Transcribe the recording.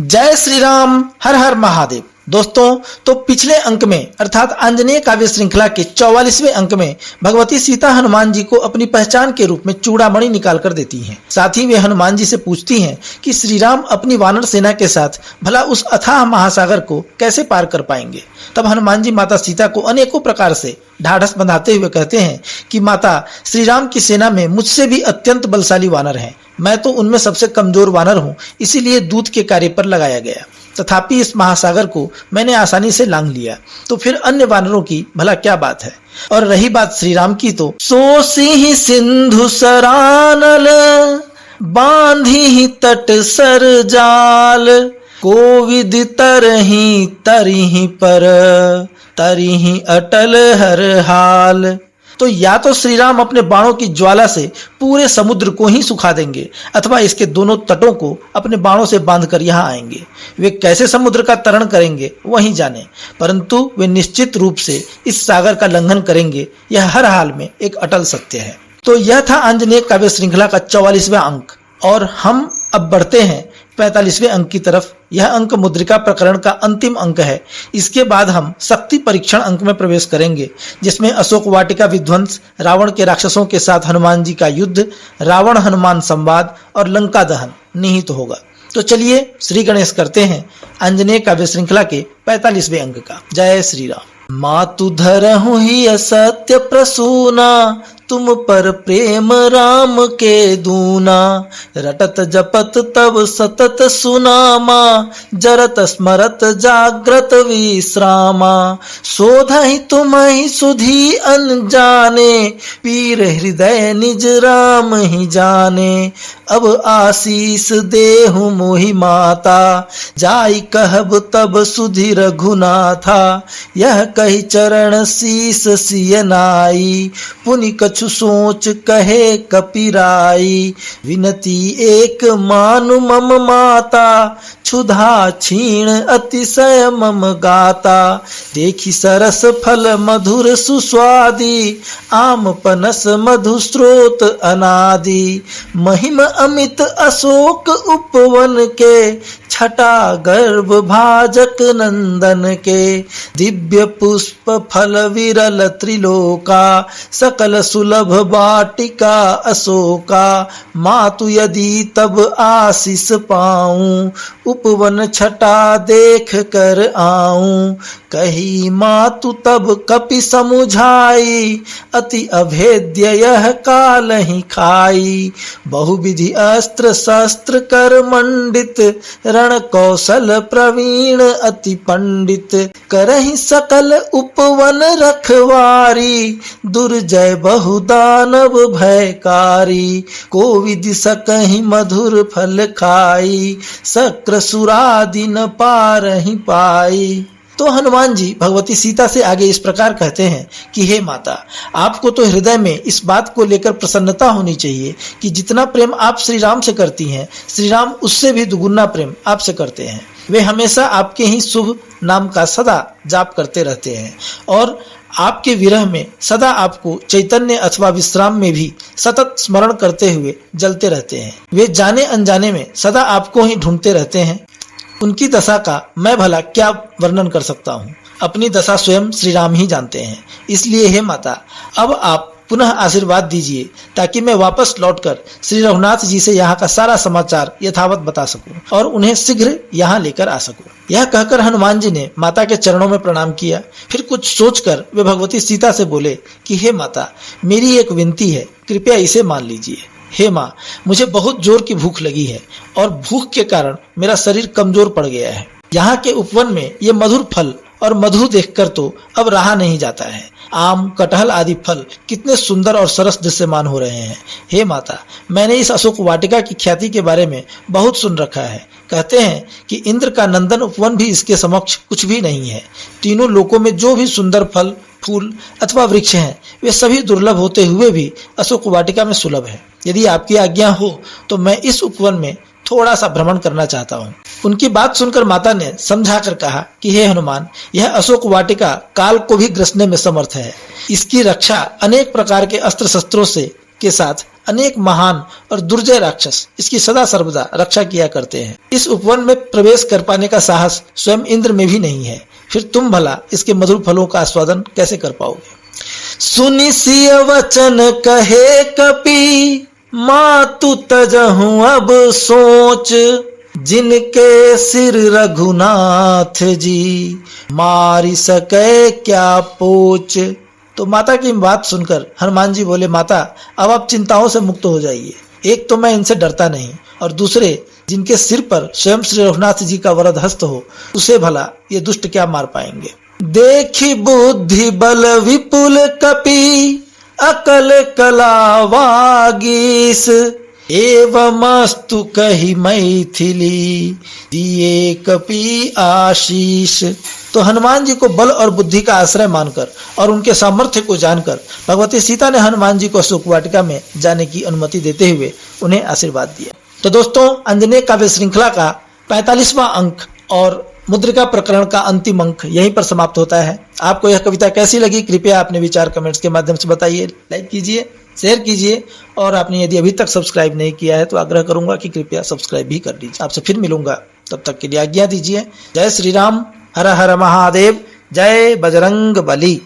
जय श्री राम, हर हर महादेव। दोस्तों, तो पिछले अंक में अर्थात आंजनेय काव्य श्रृंखला के 44वें अंक में भगवती सीता हनुमान जी को अपनी पहचान के रूप में चूड़ामणि निकाल कर देती हैं। साथ ही वे हनुमान जी से पूछती हैं कि श्री राम अपनी वानर सेना के साथ भला उस अथाह महासागर को कैसे पार कर पाएंगे। तब हनुमान जी माता सीता को अनेकों प्रकार से ढाढ़स बंधाते हुए कहते हैं कि माता, श्री राम की सेना में मुझसे भी अत्यंत बलशाली वानर हैं। मैं तो उनमें सबसे कमजोर वानर हूँ, इसीलिए दूत के कार्य पर लगाया गया। तथापि इस महासागर को मैंने आसानी से लांघ लिया, तो फिर अन्य वानरों की भला क्या बात है। और रही बात श्री राम की, तो सो सिंह सिंधु सरानल बांधी तट सर जाल कोविद तरही तरही पर तरही अटल हर हाल। तो या तो श्री राम अपने बाणों की ज्वाला से पूरे समुद्र को ही सुखा देंगे अथवा इसके दोनों तटों को अपने बाणों से बांधकर यहाँ आएंगे। वे कैसे समुद्र का तरण करेंगे वही जाने, परंतु वे निश्चित रूप से इस सागर का लंघन करेंगे, यह हर हाल में एक अटल सत्य है। तो यह था आंजनेय काव्य श्रृंखला का 44वां अंक, और हम अब बढ़ते हैं 45वें अंक की तरफ। यह अंक मुद्रिका प्रकरण का अंतिम अंक है। इसके बाद हम शक्ति परीक्षण अंक में प्रवेश करेंगे, जिसमें अशोक वाटिका विध्वंस, रावण के राक्षसों के साथ हनुमान जी का युद्ध, रावण हनुमान संवाद और लंका दहन निहित होगा। तो चलिए श्री गणेश करते हैं आंजनेय काव्य श्रृंखला के 45वें अंक का। जय श्री राम। मातु धरहु ही असत्य प्रसूना, तुम पर प्रेम राम के दूना। रटत जपत तब सतत सुनामा, जरत स्मरत जाग्रत विश्रामा। शोधहि तुम्हि सुधी अनजाने, पीर हृदय निज राम ही जाने। अब आशीष देहु मोहि माता, जाई कहब तब सुधि रघुनाथा। यह कही चरण शीस सिय नाई, पुनि कछु सोच कहे कपिराई। विनती एक मानु मम माता, क्षुधा क्षीण अतिशय मम गाता। देखी सरस फल मधुर सुस्वादी, आम पनस मधु स्रोत अनादि। महिम अमित अशोक उपवन के, छटा गर्भ भाजक नंदन के। दिव्य पुष्प फल विरल त्रिलोका, सकल सुलभ वाटिका अशोका। मातु यदि तब आशीष पाऊं, उपवन छटा देख कर आऊं। कही मातु तब कपि समुझाई, अति अभेद्य यह काल ही खाई। बहुविधि अस्त्र शस्त्र कर मंडित, रण कौशल प्रवीण अति पंडित। करहि सकल उपवन रखवारी, दुर्जय बहु दानव भयकारी। कोविद सकहि मधुर फल खाई, शक्र सुरादि न पारहि पाई। तो हनुमान जी भगवती सीता से आगे इस प्रकार कहते हैं कि हे माता, आपको तो हृदय में इस बात को लेकर प्रसन्नता होनी चाहिए कि जितना प्रेम आप श्री राम से करती हैं, श्री राम उससे भी दुगुना प्रेम आपसे करते हैं। वे हमेशा आपके ही शुभ नाम का सदा जाप करते रहते हैं और आपके विरह में सदा आपको चैतन्य अथवा विश्राम में भी सतत स्मरण करते हुए जलते रहते हैं। वे जाने अनजाने में सदा आपको ही ढूंढते रहते हैं। उनकी दशा का मैं भला क्या वर्णन कर सकता हूँ, अपनी दशा स्वयं श्री राम ही जानते हैं। इसलिए हे माता, अब आप पुनः आशीर्वाद दीजिए ताकि मैं वापस लौटकर श्री रघुनाथ जी से यहाँ का सारा समाचार यथावत बता सकूं और उन्हें शीघ्र यहाँ लेकर आ सकूं। यह कहकर हनुमान जी ने माता के चरणों में प्रणाम किया। फिर कुछ सोचकर वे भगवती सीता से बोले कि हे माता, मेरी एक विनती है, कृपया इसे मान लीजिए। हे माँ, मुझे बहुत जोर की भूख लगी है और भूख के कारण मेरा शरीर कमजोर पड़ गया है। यहाँ के उपवन में ये मधुर फल और मधु देखकर तो अब रहा नहीं जाता है। आम, कटहल आदि फल कितने सुंदर और सरस दृश्यमान हो रहे हैं। हे माता, मैंने इस अशोक वाटिका की ख्याति के बारे में बहुत सुन रखा है। कहते हैं कि इंद्र का नंदन उपवन भी इसके समक्ष कुछ भी नहीं है। तीनों लोकों में जो भी सुंदर फल, फूल अथवा वृक्ष हैं, वे सभी दुर्लभ होते हुए भी अशोक वाटिका में सुलभ है। यदि आपकी आज्ञा हो तो मैं इस उपवन में थोड़ा सा भ्रमण करना चाहता हूँ। उनकी बात सुनकर माता ने समझाकर कहा कि हे हनुमान, यह अशोक वाटिका काल को भी ग्रसने में समर्थ है। इसकी रक्षा अनेक प्रकार के अस्त्र शस्त्रों से के साथ अनेक महान और दुर्जय राक्षस इसकी सदा सर्वदा रक्षा किया करते हैं। इस उपवन में प्रवेश कर पाने का साहस स्वयं इंद्र में भी नहीं है, फिर तुम भला इसके मधुर फलों का आस्वादन कैसे कर पाओगे। सुनि सिय वचन कहे कपि, मातु तजहु अब सोच, जिनके सिर रघुनाथ जी, मारी सके क्या पोच। तो माता की बात सुनकर हनुमान जी बोले, माता अब आप चिंताओं से मुक्त हो जाइए। एक तो मैं इनसे डरता नहीं, और दूसरे जिनके सिर पर स्वयं श्री रघुनाथ जी का वरद हस्त हो, उसे भला ये दुष्ट क्या मार पाएंगे। देखी बुद्धि बल विपुल कपि, अकल कला वागीस, एवमस्तु कही मैथिली, दिए कपि आशीष। तो हनुमान जी को बल और बुद्धि का आश्रय मानकर और उनके सामर्थ्य को जानकर भगवती सीता ने हनुमान जी को अशोक वाटिका में जाने की अनुमति देते हुए उन्हें आशीर्वाद दिया। तो दोस्तों, अंजनेय काव्य श्रृंखला का 45वां अंक और मुद्रिका प्रकरण का अंतिम अंक यहीं पर समाप्त होता है। आपको यह कविता कैसी लगी, कृपया अपने विचार कमेंट्स के माध्यम से बताइए। लाइक कीजिए, शेयर कीजिए, और आपने यदि अभी तक सब्सक्राइब नहीं किया है तो आग्रह करूंगा कि कृपया सब्सक्राइब भी कर लीजिए। आपसे फिर मिलूंगा, तब तक के लिए आज्ञा दीजिए। जय श्री राम, हर हर महादेव, जय बजरंग बली।